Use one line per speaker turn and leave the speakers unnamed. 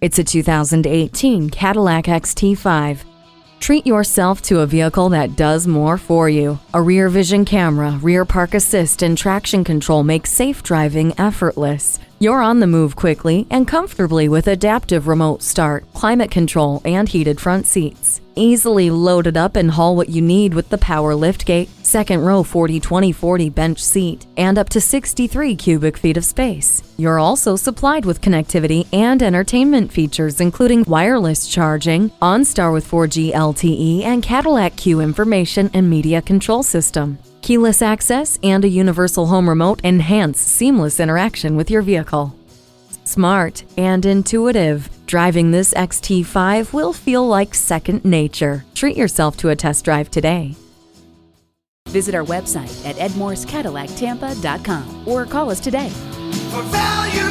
It's a 2018 Cadillac XT5. Treat yourself to a vehicle that does more for you. A rear vision camera, rear park assist, and traction control make safe driving effortless. You're on the move quickly and comfortably with adaptive remote start, climate control, and heated front seats. Easily loaded up and haul what you need with the power liftgate, second row 40-20-40 bench seat, and up to 63 cubic feet of space. You're also supplied with connectivity and entertainment features including wireless charging, OnStar with 4G LTE, and Cadillac CUE information and media control system. Keyless access and a universal home remote enhance seamless interaction with your vehicle. Smart and intuitive, driving this XT5 will feel like second nature. Treat yourself to a test drive today.
Visit our website at edmorsecadillactampa.com or call us today.
For value